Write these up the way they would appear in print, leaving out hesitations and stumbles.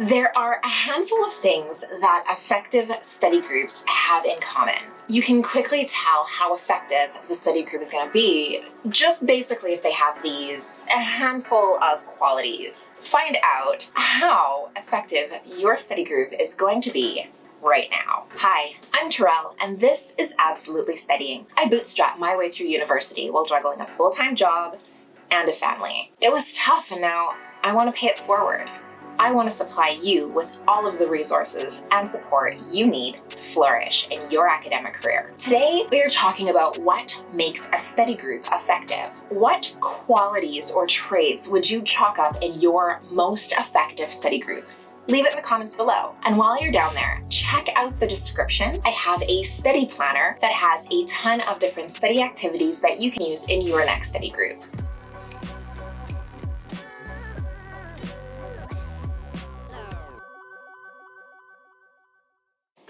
There are a handful of things that effective study groups have in common. You can quickly tell how effective the study group is going to be just basically if they have a handful of qualities. Find out how effective your study group is going to be right now. Hi, I'm Terrell, and this is Absolutely Studying. I bootstrapped my way through university while juggling a full-time job and a family. It was tough, and now I want to pay it forward. I want to supply you with all of the resources and support you need to flourish in your academic career. Today, we are talking about what makes a study group effective. What qualities or traits would you chalk up in your most effective study group? Leave it in the comments below. And while you're down there, check out the description. I have a study planner that has a ton of different study activities that you can use in your next study group.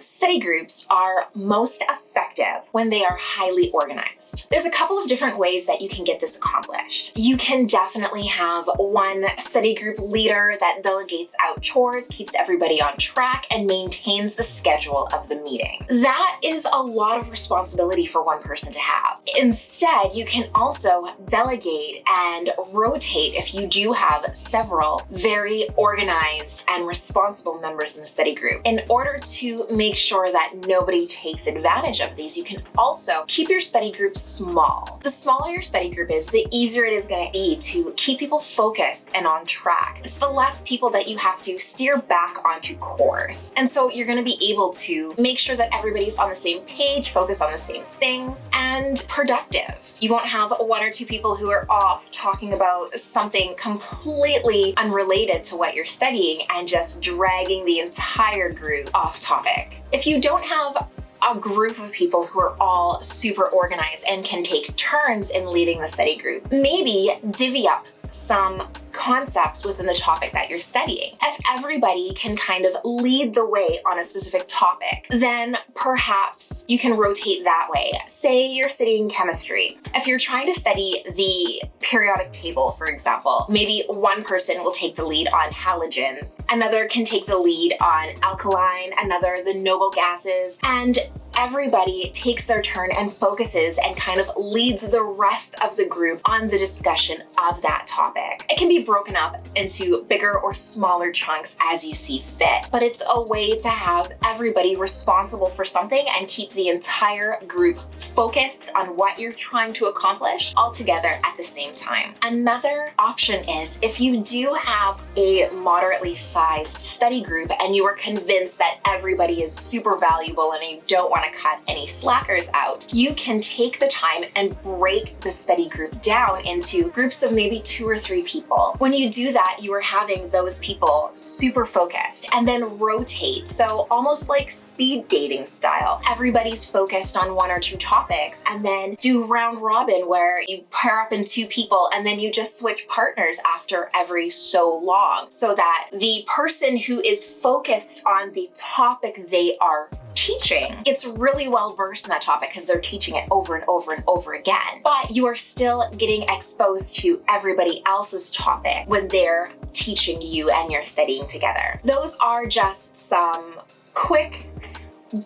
Study groups are most effective when they are highly organized. There's a couple of different ways that you can get this accomplished. You can definitely have one study group leader that delegates out chores, keeps everybody on track, and maintains the schedule of the meeting. That is a lot of responsibility for one person to have. Instead, you can also delegate and rotate if you do have several very organized and responsible members in the study group. In order to make sure that nobody takes advantage of these, you can also keep your study group small. The smaller your study group is, the easier it is going to be to keep people focused and on track. It's the less people that you have to steer back onto course. And so you're going to be able to make sure that everybody's on the same page, focus on the same things, and productive. You won't have one or two people who are off talking about something completely unrelated to what you're studying and just dragging the entire group off topic. If you don't have a group of people who are all super organized and can take turns in leading the study group, maybe divvy up some concepts within the topic that you're studying. If everybody can kind of lead the way on a specific topic, then perhaps you can rotate that way. Say you're studying chemistry. If you're trying to study the periodic table, for example, maybe one person will take the lead on halogens, another can take the lead on alkaline, another the noble gases, and everybody takes their turn and focuses and kind of leads the rest of the group on the discussion of that topic. It can be broken up into bigger or smaller chunks as you see fit, but it's a way to have everybody responsible for something and keep the entire group focused on what you're trying to accomplish all together at the same time. Another option is if you do have a moderately sized study group and you are convinced that everybody is super valuable and you don't want to cut any slackers out, you can take the time and break the study group down into groups of maybe 2 or 3 people. When you do that, you are having those people super focused and then rotate. So almost like speed dating style. Everybody's focused on 1 or 2 topics and then do round robin where you pair up in 2 people and then you just switch partners after every so long so that the person who is focused on the topic they are teaching gets really well versed in that topic because they're teaching it over and over and over again. But you are still getting exposed to everybody else's topic when they're teaching you and you're studying together. Those are just some quick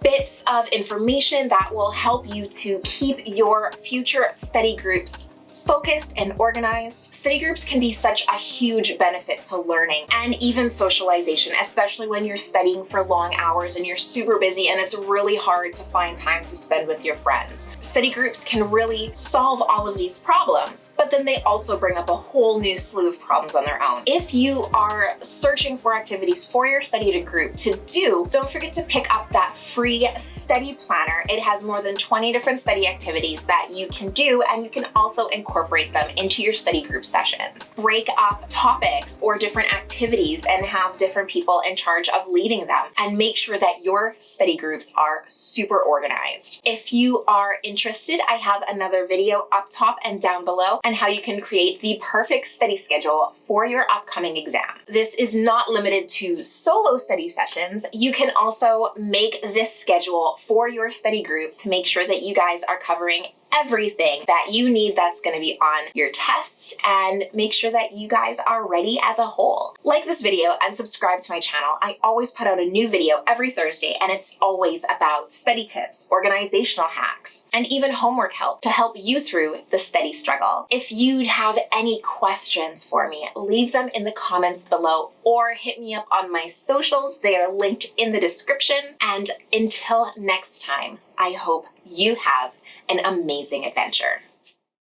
bits of information that will help you to keep your future study groups focused and organized. Study groups can be such a huge benefit to learning and even socialization, especially when you're studying for long hours and you're super busy and it's really hard to find time to spend with your friends. Study groups can really solve all of these problems, but then they also bring up a whole new slew of problems on their own. If you are searching for activities for your study group to do, don't forget to pick up that free study planner. It has more than 20 different study activities that you can do, and you can also incorporate them into your study group sessions. Break up topics or different activities and have different people in charge of leading them, and make sure that your study groups are super organized. If you are interested, I have another video up top and down below on how you can create the perfect study schedule for your upcoming exam. This is not limited to solo study sessions. You can also make this schedule for your study group to make sure that you guys are covering everything that you need that's going to be on your test and make sure that you guys are ready as a whole. Like this video and subscribe to my channel. I always put out a new video every Thursday, and it's always about study tips, organizational hacks, and even homework help to help you through the study struggle. If you have any questions for me, leave them in the comments below or hit me up on my socials. They are linked in the description. And until next time, I hope you have an amazing adventure.